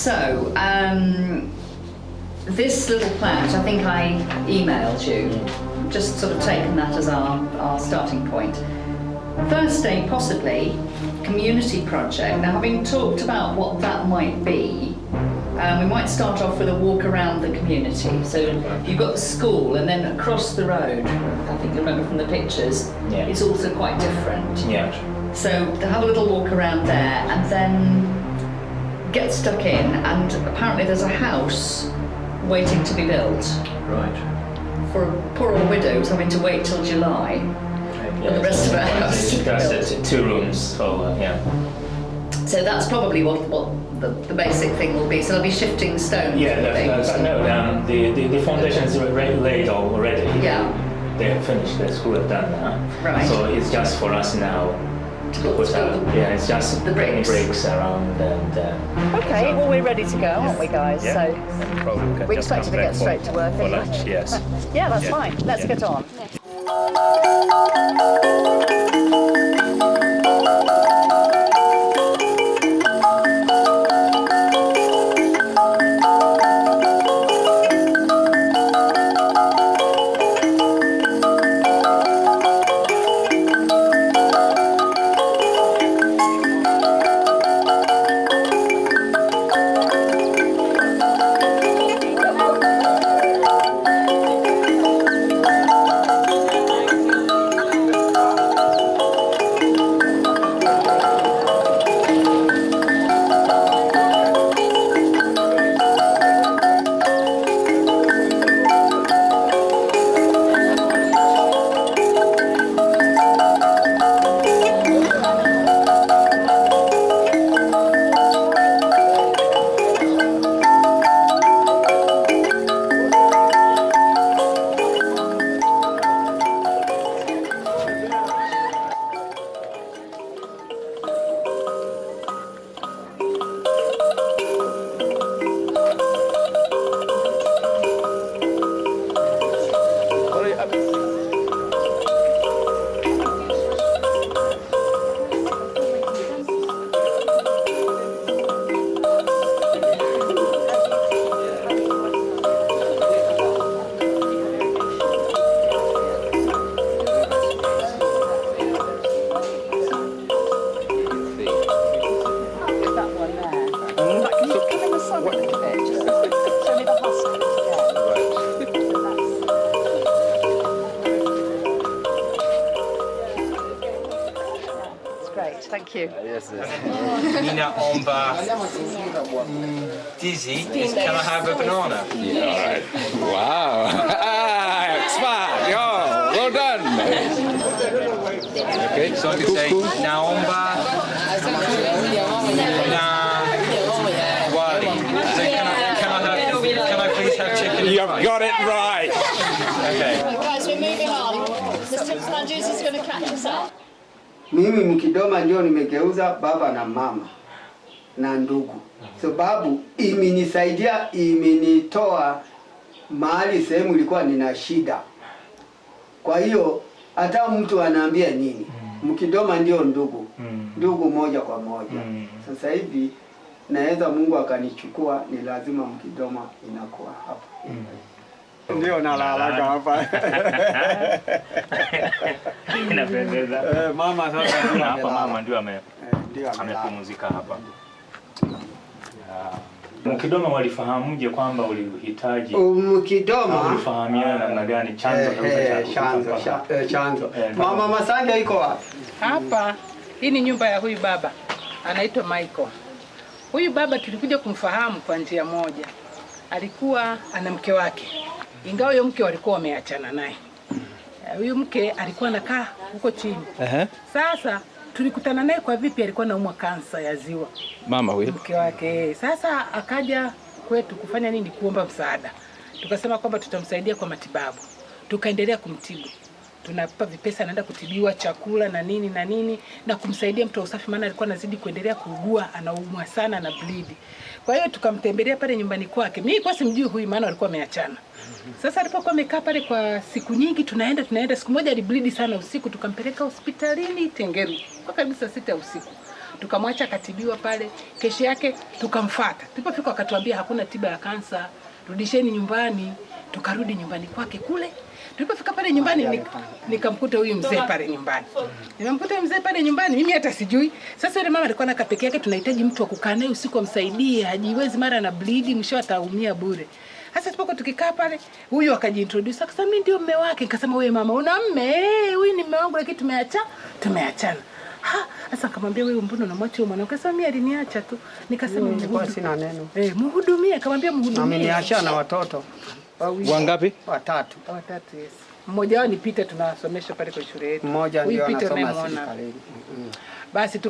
So, this little plant, I think I emailed you, just sort of taken that as our starting point. First aid, possibly, community project. Now, having talked about what that might be, we might start off with a walk around the community. So you've got the school, and then across the road, I think you remember from the pictures, it's also quite different. Yeah. So to have a little walk around there, and then get stuck in, and apparently there's a house waiting to be built. Right. For a poor old widow who's having to wait till July for the rest of her house to be built. That's 2 rooms, so yeah. So that's probably what the basic thing will be. So they'll be shifting stones. Yeah, the foundation is laid already. Yeah. They have finished, the school have done that. Right. So it's just for us now to put up. Yeah, it's just the bricks around and. Okay, well we're ready to go, aren't we, guys? Yeah. So No problem. we expected to get straight to work. For lunch, yes. Yeah, that's fine. Let's get on. Thank you. Nina Omba, Dizzy, can I have a banana? Yeah, all right. Wow. Smart. Yo, well done. Okay. So I can say Naomba, Na Wali. So can I please have chicken? You've got it right. Okay. Guys, we're moving on. Mr. Sanjus is going to catch us up. Mimi Mkidoma ndio nimegeuza baba na mama na ndugu. Sababu imenisaidia, imenitoa mahali sehemu ilikuwa nina shida. Kwa hiyo hata mtu anaambia nini, Mkidoma ndio ndugu. Ndugu moja kwa moja. Sasa hivi naweza Mungu akanichukua, ni lazima Mkidoma inakuwa hapa. Ndio nalalaga hapa. Inapendeza. Mama sasa ndio hapa, mama ndio amepumzika hapa. Mkidoma walifahamuje kwamba ulihitaji? Mkidoma ulifahamiana namna gani, chanzo chanzo. Mama Masanja iko wapi? Hapa. Hii ni nyumba ya huyu baba. Anaitwa Michael. Huyu baba tulikuja kumfahamu kwa njia moja. Alikuwa ana mke wake. Ingawa huyo mke walikuwa wameachana naye. Huyu mke alikuwa anakaa huko chini. Sasa tulikutana naye kwa vipi, alikuwa anaumwa kansa ya ziwa. Mama huyo. Mke wake. Sasa akaja kwetu kufanya nini, kuomba msaada. Tukasema kwamba tutamsaidia kwa matibabu. Tukaendelea kumtibu. Tunapa vipesa, anaenda kutibiwa, chakula na nini na kumsaidia mtu wa usafi, maana alikuwa anazidi kuendelea kuugua, anaumwa sana na bleed. Kwa hiyo tukamtembelea pale nyumbani kwake. Mimi kwa simjui huyu, maana walikuwa wameachana. Sasa alipokuwa amekaa pale kwa siku nyingi, tunaenda, siku moja alibleed sana usiku, tukampeleka hospitalini Tengeru. Kwa karibu saa 6 usiku. tukamwacha akatibiwa pale. Kesho yake tukamfuata, tulipofika wakatuambia hakuna tiba ya kansa, rudisheni nyumbani. Tukarudi nyumbani kwake kule. Tulipofika pale nyumbani nikamkuta huyu mzee pale nyumbani. Nimemkuta huyu mzee pale nyumbani, mimi hata sijui. Sasa yule mama alikuwa na peke yake, tunahitaji mtu wa kukaa naye usiku amsaidie, hajiwezi, mara na bleed, mwisho ataumia bure. Sasa tupokuwa tukikaa pale, huyu akajiintroduce, akasema mimi ndio mume wake. Nikasema wewe mama, una mume? Huyu ni mume wangu lakini tumeachana. Sasa nikamwambia wewe mbona unamwacha huyo mwanamke? Akasema mimi aliniacha tu. Nikasema nilikuwa sina neno. Mhudumie. Akamwambia mhudumie. Ameniacha na watoto. Wangapi? Watatu. Yes. Mmoja wao ni Peter, tunasomesha pale kwa shule yetu. Mmoja ndio anasoma serikalini. Basi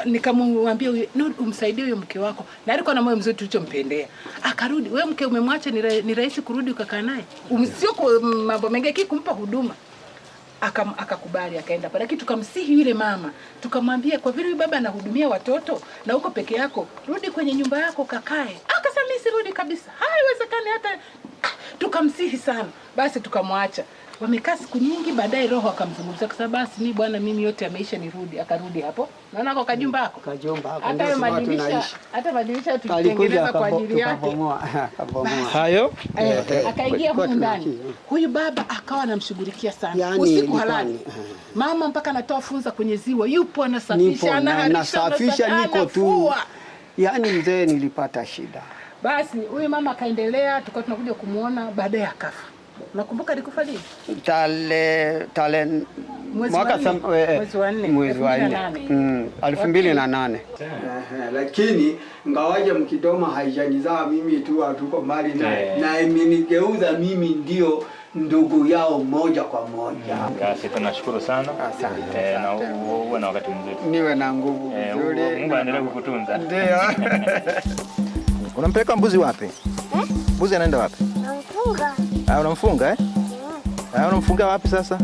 nikamwambia huyu umsaidie huyo mke wako. Na alikuwa na moyo mzuri tulichompendea. Akarudi. Wewe mke umemwacha, ni rahisi kurudi ukakaa naye. Sio kwa mambo mengi, kumpa huduma. Akakubali akaenda pale, lakini tukamsihi yule mama, tukamwambia kwa vile baba anahudumia watoto na uko peke yako, rudi kwenye nyumba yako kakae. Akasema mimi sirudi kabisa, haiwezekani hata. Tukamsihi sana, basi tukamwacha. Wamekaa siku nyingi, baadaye Roho akamzungumzia akasema basi mimi bwana, mimi yote yameisha, nirudi. Akarudi hapo, naona kwa kajumba hako, hata madirisha tulitengeneza kwa ajili yake hayo. Akaingia huko ndani, huyu baba akawa anamshughulikia sana, usiku halali. Mama mpaka anatoa funza kwenye ziwa, yupo anasafisha, anasafisha, niko tu. Yani mzee nilipata shida. Basi huyu mama akaendelea, tukawa tunakuja kumuona, baadaye akafa. Nakumbuka alikufa lini? Mwezi wa 4 2008. Lakini ngawaje Mkidoma haijanizaa mimi tu, hatuko mbali naye. Na imenigeuza mimi ndio ndugu yao moja kwa moja. Basi tunashukuru sana. Asante. Na uwe na wakati mzuri. Niwe na nguvu nzuri. Mungu aendelee kukutunza. Ndio. Unampeleka mbuzi wapi? Mbuzi anaenda wapi? Namfunga. Unamfunga eh? Unamfunga wapi sasa?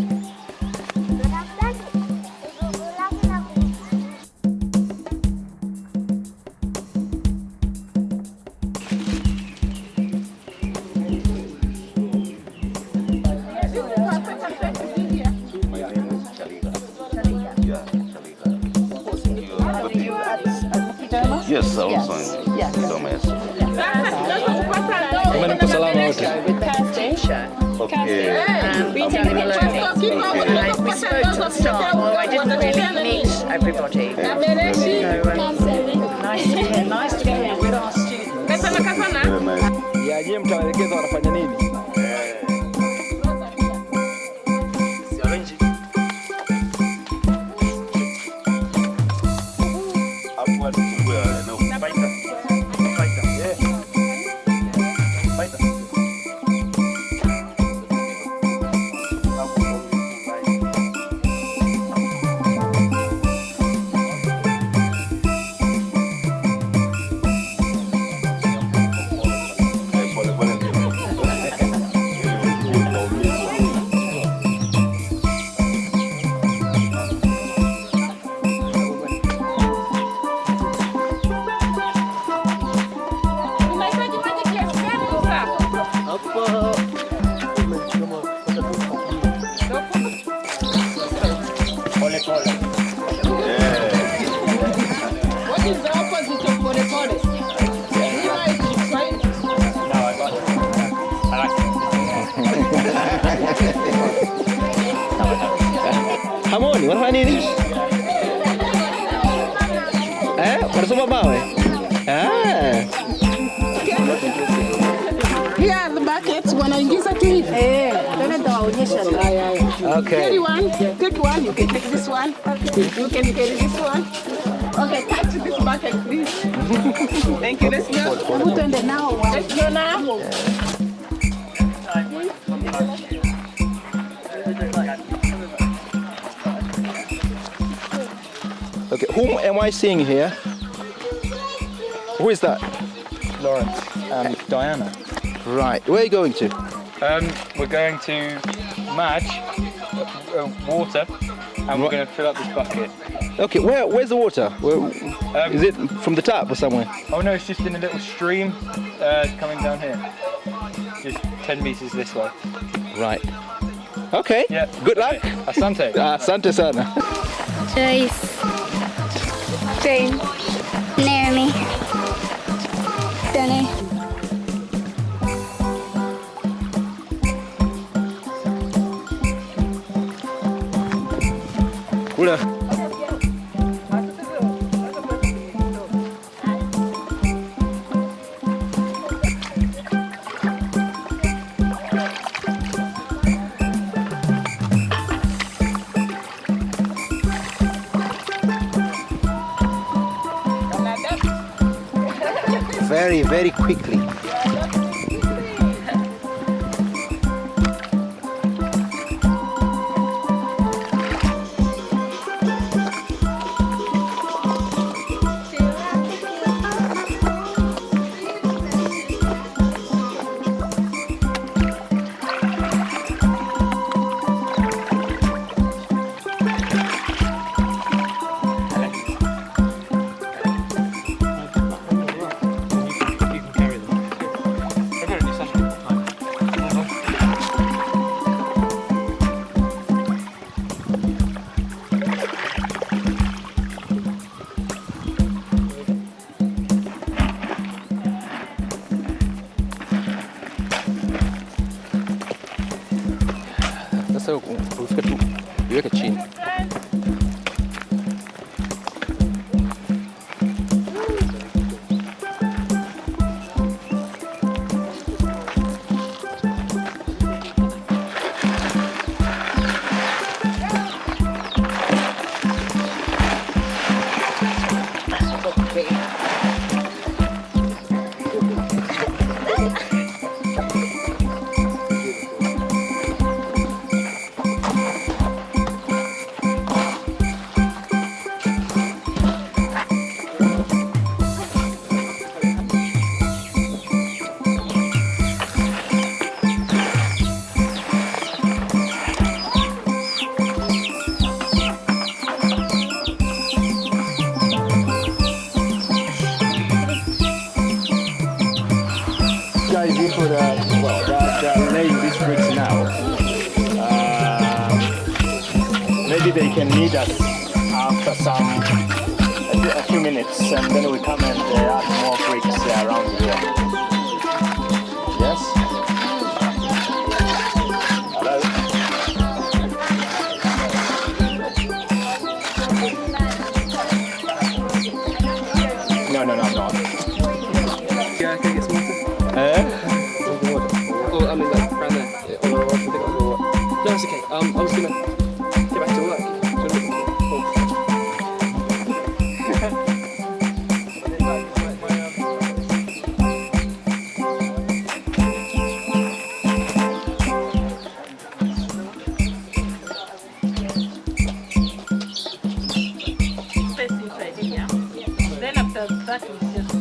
Yes, also. Yes. Mko salama wote? Okay. We spoke to the staff, although I didn't really meet everybody. Nice to be here with our students. Ya je, mtaelekeza wanafanya nini? Hamoni, wanafanya nini? Wanasoma mawe? Here are the buckets, wanaingiza tu hivi. Tena nitawaonyesha. Okay. Take one, you can take this one. You can carry this one. Okay, touch this bucket please. Thank you. Let's go. Utende now. Let's go now. Okay, whom am I seeing here? Who is that? Lawrence and Diana. Right, where are you going to? We're going to match water, and we're going to fill up this bucket. Okay, where's the water? Is it from the tap or somewhere? Oh no, it's just in a little stream coming down here. Just 10 meters this way. Right. Okay. Yeah. Good luck. Asante. Asante sana. Joyce. Train. Near me. Dunno. Kula. Very, very quickly. Sasa ufike tu iweke chini. They're laying these bricks now. Maybe they can meet us after a few minutes, and then we come and add more bricks around here. Yes? Hello? No, I'm not. Yeah, can I get some water? Oh, I mean like around there. Yeah, or I can pick up or what? No, it's okay. I was gonna get back to work. Then after that we just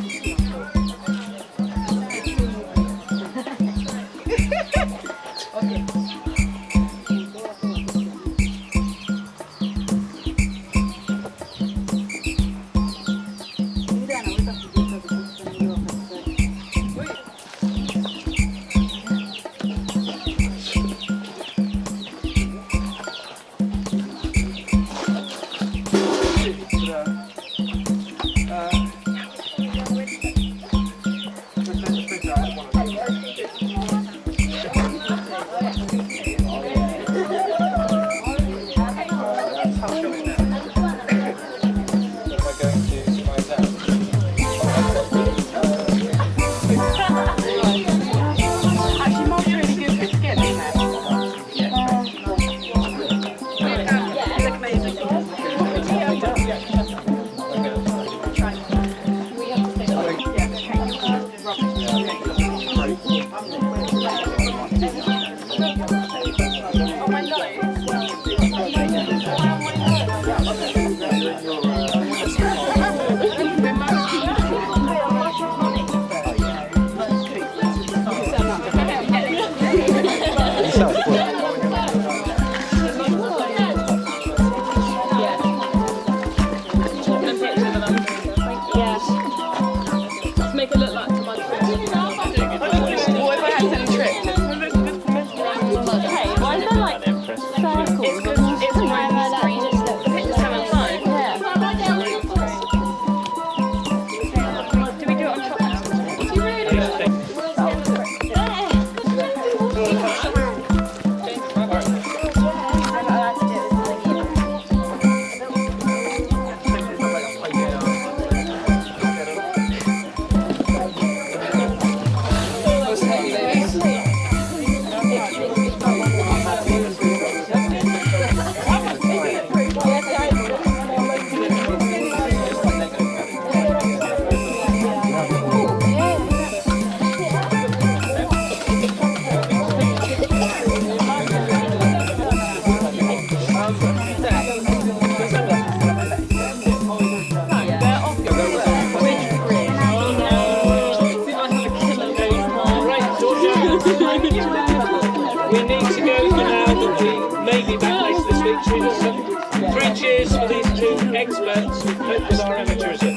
Three cheers for these two experts with our amateurs. Hip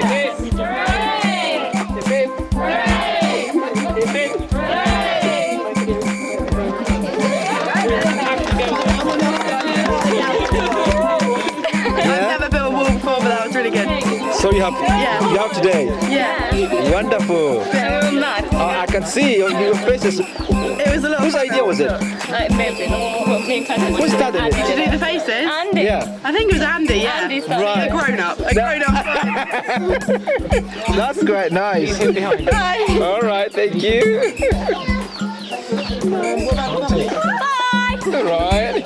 hip! Hooray! Hip hip! Hooray! Hip hip! I've never built a wall before, but that was really good. So you have today? Yeah. Wonderful. Yeah, we were mad. I can see your faces. It was a lot. Whose idea was it? It may have been. Well, me and Catherine. Who started it? To do the faces? Andy. Yeah. I think it was Andy, yeah. Andy started. Right. A grown up. A grown up. That's quite nice. Bye. All right, thank you. Bye. All right.